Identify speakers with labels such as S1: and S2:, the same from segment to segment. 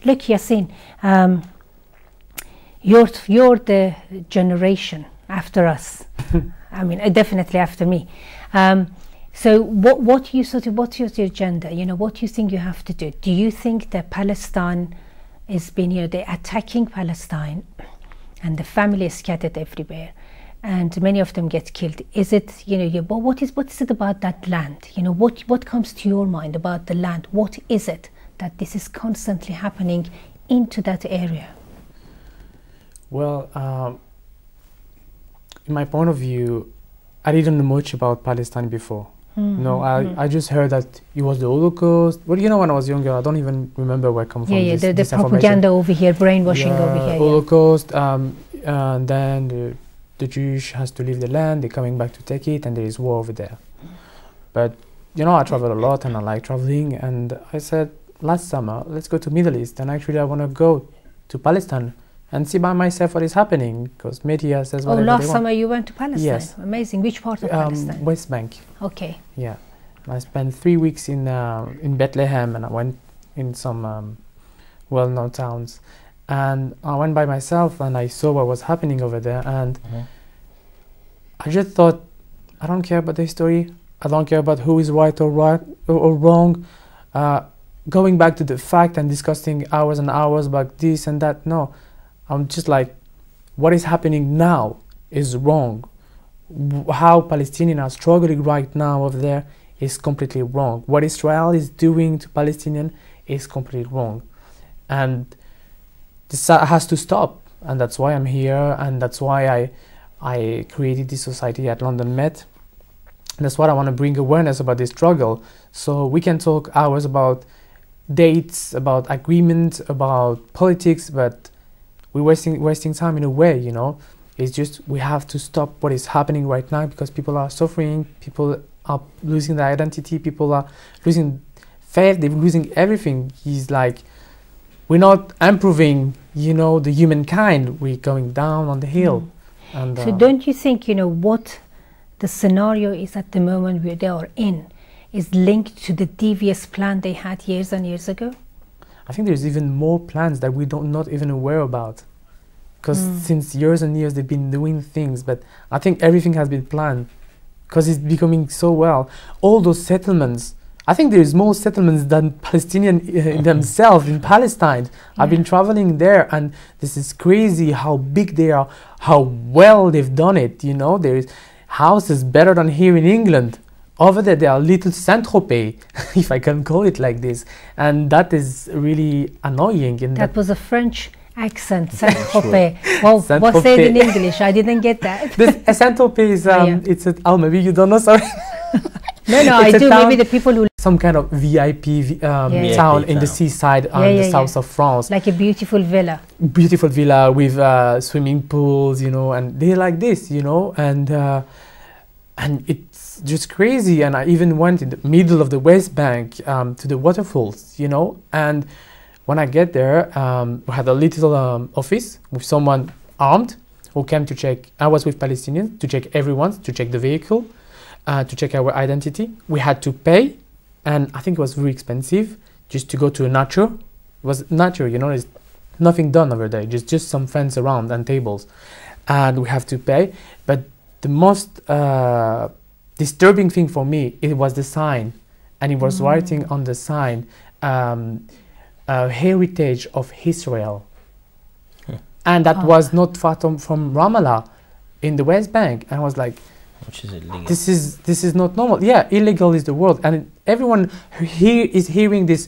S1: Look, Yasin, you're the generation after us. I mean, definitely after me. So what's your agenda? You know, what do you think you have to do? Do you think that Palestine is being, you know, they're attacking Palestine and the family is scattered everywhere and many of them get killed? Is it, you know, but what is it about that land? You know, what comes to your mind about the land? What is it that this is constantly happening into that area?
S2: Well, in my point of view, I didn't know much about Palestine before. No, I just heard that it was the Holocaust. Well, you know, when I was younger, I don't even remember where I come from.
S1: Yeah, the propaganda over here, brainwashing over here.
S2: Holocaust, and then the Jews has to leave the land. They're coming back to take it, and there is war over there. But you know, I travel a lot, and I like traveling. And I said last summer, let's go to Middle East. And actually, I want to go to Palestine and see by myself what is happening, because media says whatever they want.
S1: Last summer you went to Palestine?
S2: Yes.
S1: Amazing. Which part of Palestine?
S2: West Bank.
S1: Okay.
S2: Yeah. I spent 3 weeks in Bethlehem, and I went in some well-known towns. And I went by myself, and I saw what was happening over there. And I just thought, I don't care about the history. I don't care about who is right or wrong. Going back to the fact and discussing hours and hours about this and that, no. I'm just like, what is happening now is wrong. How Palestinians are struggling right now over there is completely wrong. What Israel is doing to Palestinians is completely wrong. And this has to stop. And that's why I'm here. And that's why I created this society at London Met. And that's what I want to bring awareness about this struggle. So we can talk hours about dates, about agreements, about politics, but we're wasting time in a way, you know. It's just we have to stop what is happening right now, because people are suffering, people are losing their identity, people are losing faith, they're losing everything. It's like we're not improving, you know, the humankind. We're going down on the hill. And,
S1: so don't you think, you know, what the scenario is at the moment where they are in is linked to the devious plan they had years and years ago?
S2: I think there's even more plans that we don't not even aware about, because since years and years they've been doing things, but I think everything has been planned because it's becoming so well. All those settlements, I think there's more settlements than Palestinians themselves in Palestine. I've been traveling there, and this is crazy how big they are, how well they've done it. You know, there's houses better than here in England. Over there are little Saint-Tropez, if I can call it like this, and that is really annoying.
S1: That was a French accent, Saint-Tropez. Well, what's it in English? I didn't get that.
S2: This Saint-Tropez is, it's a, maybe you don't know, sorry.
S1: No, I do. Maybe the people who...
S2: Some kind of VIP town in the seaside on the south of France.
S1: Like a beautiful villa.
S2: Beautiful villa with swimming pools, you know, and they're like this, you know, and it's just crazy. And I even went in the middle of the West Bank to the waterfalls, you know, and when I get there, we had a little office with someone armed who came to check. I was with Palestinians to check everyone, to check the vehicle, to check our identity. We had to pay, and I think it was very expensive just to go to a nature. It was nature, you know, there's nothing done over there, just some fence around and tables, and we have to pay. But the most disturbing thing for me, it was the sign, and it was writing on the sign, heritage of Israel. And that was not far from Ramallah in the West Bank. And I was like,
S3: which is illegal.
S2: This is not normal. Yeah, illegal is the word. And everyone here is hearing this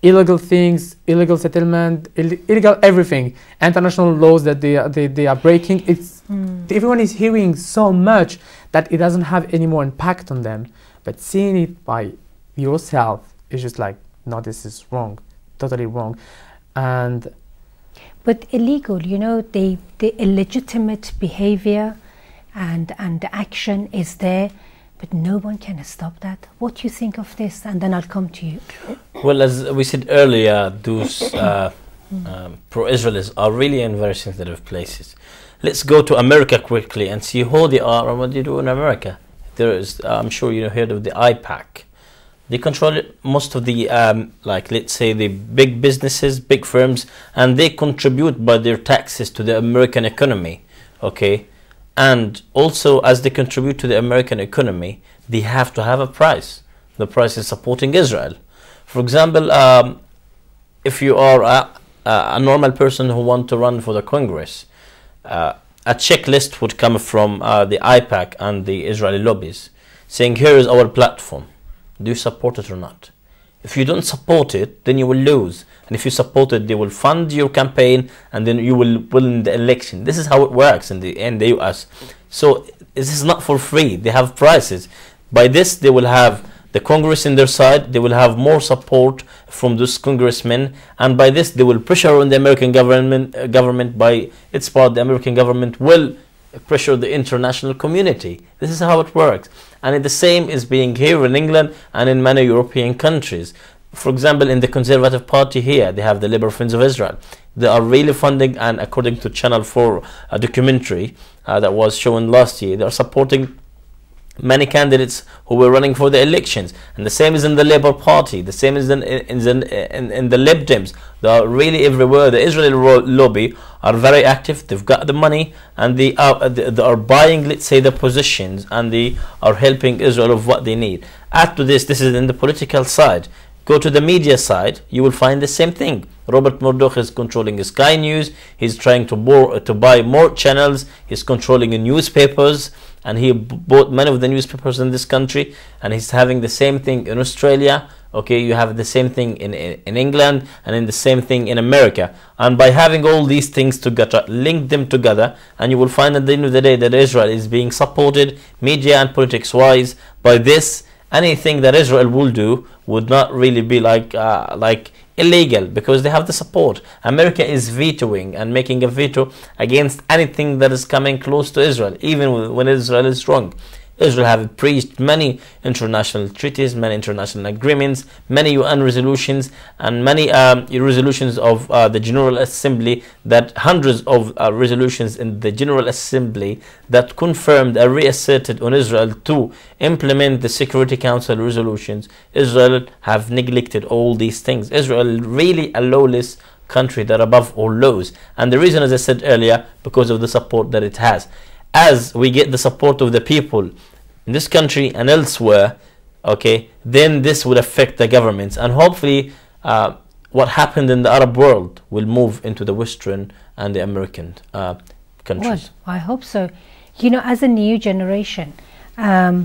S2: illegal things, illegal settlement, illegal everything, international laws that they are breaking. It's everyone is hearing so much that it doesn't have any more impact on them. But seeing it by yourself is just like, no, this is wrong, totally wrong. And
S1: but illegal, you know, the illegitimate behavior and the action is there, but no one can stop that. What do you think of this? And then I'll come to you.
S3: Well, as we said earlier, those pro-Israelis are really in very sensitive places. Let's go to America quickly and see who they are and what they do in America. There is, I'm sure you heard of the IPAC, They control most of the, like, let's say, the big businesses, big firms, and they contribute by their taxes to the American economy, okay? And also, as they contribute to the American economy, they have to have a price. The price is supporting Israel. For example, if you are a normal person who want to run for the Congress, a checklist would come from the IPAC and the Israeli lobbies saying, here is our platform. Do you support it or not? If you don't support it, then you will lose. And if you support it, they will fund your campaign and then you will win the election. This is how it works in the US. So this is not for free. They have prices. By this, they will have the Congress in their side. They will have more support from those congressmen. And by this, they will pressure on the American government. By its part, the American government will pressure the international community. This is how it works. And the same is being here in England and in many European countries. For example, in the Conservative Party here, they have the Labour Friends of Israel. They are really funding, and according to Channel 4, a documentary that was shown last year, they are supporting many candidates who were running for the elections. And the same is in the Labour Party. The same is in the Lib Dems. They are really everywhere. The Israeli lobby are very active. They've got the money, and they are buying, let's say, the positions, and they are helping Israel of what they need. Add to this is in the political side. Go to the media side, you will find the same thing. Robert Murdoch is controlling Sky News. He's trying to buy more channels. He's controlling the newspapers, and he bought many of the newspapers in this country, and he's having the same thing in Australia. Okay, you have the same thing in England, and in the same thing in America. And by having all these things together, link them together, and you will find at the end of the day that Israel is being supported media and politics wise. By this, anything that Israel will do would not really be like illegal, because they have the support. America is vetoing and making a veto against anything that is coming close to Israel, even when Israel is wrong. Israel have breached many international treaties, many international agreements, many UN resolutions, and many resolutions of the General Assembly, that hundreds of resolutions in the General Assembly that confirmed and reasserted on Israel to implement the Security Council resolutions. Israel have neglected all these things. Israel really a lawless country that above all laws. And the reason, as I said earlier, because of the support that it has. As we get the support of the people in this country and elsewhere, okay, then this will affect the governments, and hopefully what happened in the Arab world will move into the Western and the American countries.
S1: Well, I hope so. You know, as a new generation, what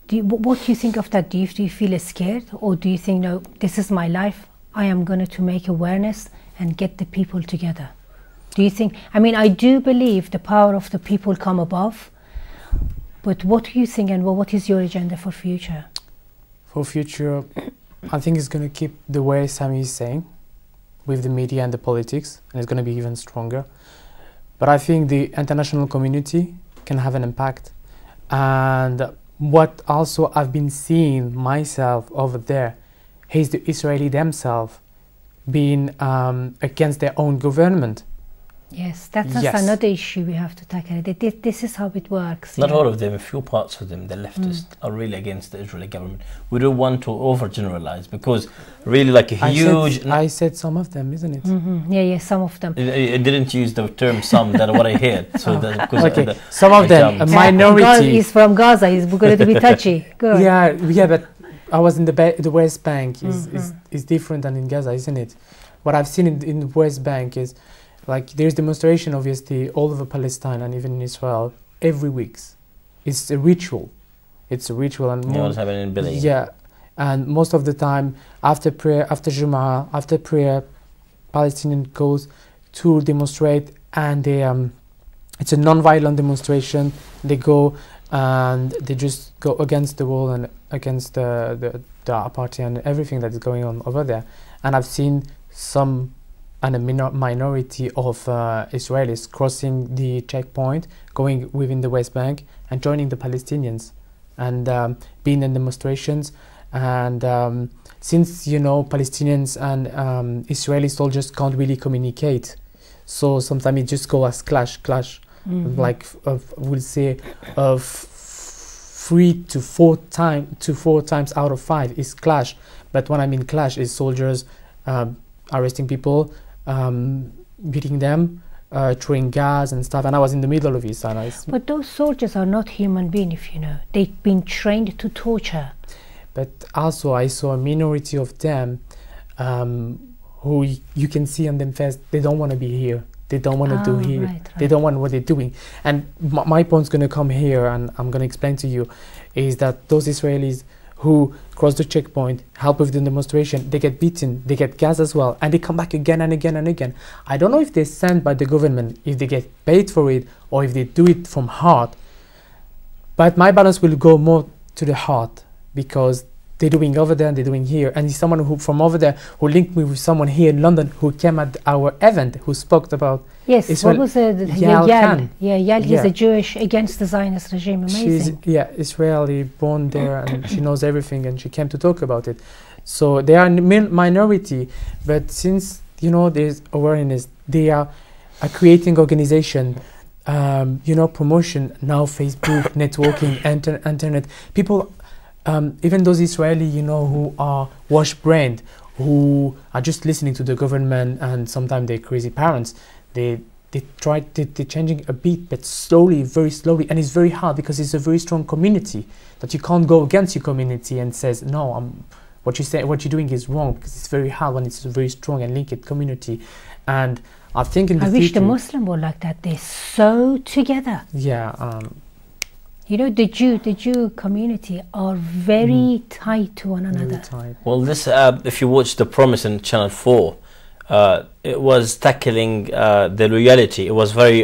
S1: do you think of that? Do you feel scared, or do you think, no, this is my life, I am going to make awareness and get the people together? Do you think, I mean, I do believe the power of the people come above, but what do you think, and what is your agenda for future?
S2: For future, I think it's going to keep the way Sami is saying, with the media and the politics, and it's going to be even stronger. But I think the international community can have an impact. And what also I've been seeing myself over there is the Israeli themselves being against their own government.
S1: Yes, that's another issue we have to tackle. This is how it works.
S3: Not all of them, a few parts of them, the leftists, are really against the Israeli government. We don't want to overgeneralize, because really like a huge...
S2: I said some of them, isn't it?
S1: Yeah, some of them.
S3: I didn't use the term some, that's what I heard. So
S2: okay, some of them, a minority.
S1: He's from Gaza, he's going to be touchy. Good.
S2: Yeah, but I was in the West Bank, is different than in Gaza, isn't it? What I've seen in the West Bank is, like, there's demonstration, obviously, all over Palestine and even in Israel every week. It's a ritual. It's a ritual, and
S3: what's happening in Billy?
S2: Yeah, and most of the time, after prayer, after Jumu'ah, after prayer, Palestinian goes to demonstrate, and they it's a non-violent demonstration. They go and they just go against the wall and against the apartheid and everything that is going on over there. And I've seen some. And a minority of Israelis crossing the checkpoint, going within the West Bank and joining the Palestinians, and being in demonstrations. And since, you know, Palestinians and Israeli soldiers can't really communicate, so sometimes it just go as clash, like we'll say 4 times out of 5 is clash. But when I mean clash, is soldiers arresting people, beating them, throwing gas and stuff. And I was in the middle of it.
S1: But those soldiers are not human beings, if you know. They've been trained to torture.
S2: But also I saw a minority of them who you can see on them face, they don't want to be here. They don't want to do here.
S1: Right.
S2: They don't want what they're doing. And my point's going to come here, and I'm going to explain to you, is that those Israelis who cross the checkpoint, help with the demonstration, they get beaten, they get gas as well, and they come back again and again and again. I don't know if they're sent by the government, if they get paid for it, or if they do it from heart. But my balance will go more to the heart, because they're doing over there and they're doing here. And someone who from over there who linked me with someone here in London who came at our event, who spoke about
S1: What was it?
S2: Yal.
S1: He's a Jewish against the Zionist regime. Amazing.
S2: She's Israeli, born there, and she knows everything, and she came to talk about it. So they are minority, but since there's awareness, they are a creating organization, promotion now, Facebook, networking, internet. People, even those Israeli, who are wash-brained, who are just listening to the government, and sometimes they're crazy parents. They're changing a bit, but slowly, very slowly, and it's very hard because it's a very strong community that you can't go against your community and says no, what you're doing is wrong, because it's very hard when it's a very strong and linked community. And I think in the future,
S1: I wish the Muslim were like that. They're so together.
S2: Yeah.
S1: The Jew community are very tight to one another.
S3: Well, this if you watch The Promise in Channel 4, it was tackling the loyalty. It was very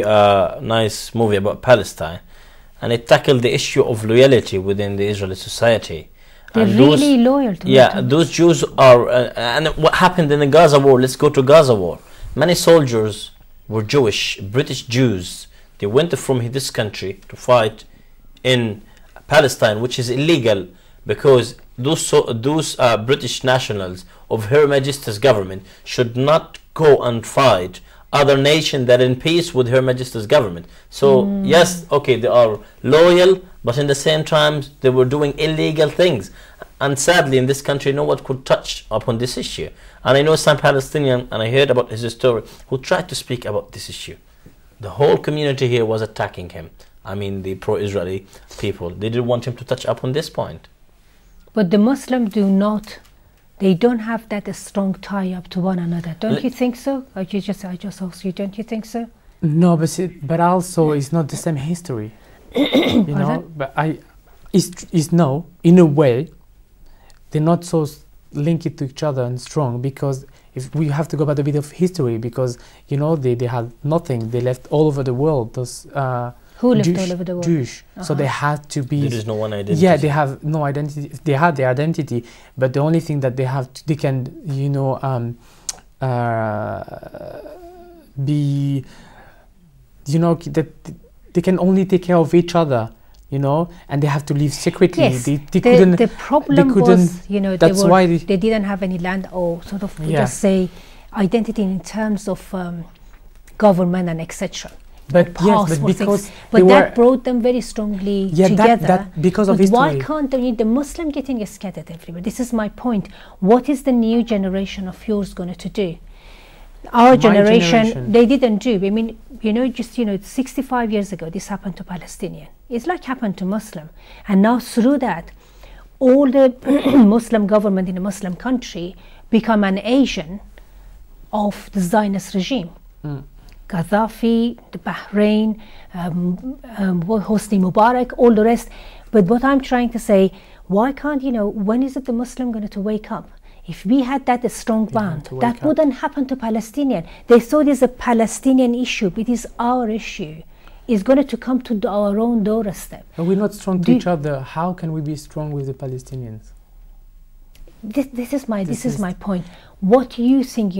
S3: nice movie about Palestine, and it tackled the issue of loyalty within the Israeli society.
S1: They're really loyal to
S3: those Jews are, and what happened in the Gaza war, let's go to Gaza war. Many soldiers were Jewish, British Jews. They went from this country to fight in Palestine, which is illegal, because those British nationals of Her Majesty's government should not go and fight other nations that are in peace with Her Majesty's government. So yes, okay, they are loyal, but in the same time they were doing illegal things. And sadly, in this country, no one could touch upon this issue. And I know some Palestinian, and I heard about his story, who tried to speak about this issue. The whole community here was attacking him. I mean, the pro-Israeli people. They didn't want him to touch upon this point.
S1: But the Muslims they don't have that strong tie up to one another. Don't you think so? I just asked you, don't you think so?
S2: No, but also it's not the same history. But it's no, in a way, they're not so linked to each other and strong, because if we have to go by the bit of history, because they had nothing. They left all over the world. Those
S1: who lived all over the world?
S2: Jewish. So they had to be.
S3: There is no one identity.
S2: Yeah, they have no identity. They had their identity, but the only thing that they have, they can, be, that they can only take care of each other. And they have to live secretly.
S1: Yes.
S2: They couldn't.
S1: The problem was,
S2: that's why
S1: they didn't have any land, or sort of just say identity in terms of government and etc.
S2: But yes, but because
S1: that brought them very strongly together.
S2: That because of history.
S1: Why can't the Muslim getting scattered everywhere? This is my point. What is the new generation of yours going to do? Our generation, they didn't do. I mean, 65 years ago, this happened to Palestinian. It's like happened to Muslim. And now through that, all the Muslim government in a Muslim country become an agent of the Zionist regime. Gaddafi, the Bahrain, Hosni Mubarak, all the rest. But what I'm trying to say, why can't, when is it the Muslim going to wake up? If we had that strong bond, that wouldn't happen to Palestinian. They thought it's a Palestinian issue, but it is our issue. It's going to come to our own doorstep.
S2: But we're not strong to each other. How can we be strong with the Palestinians?
S1: This is my point. What do you think,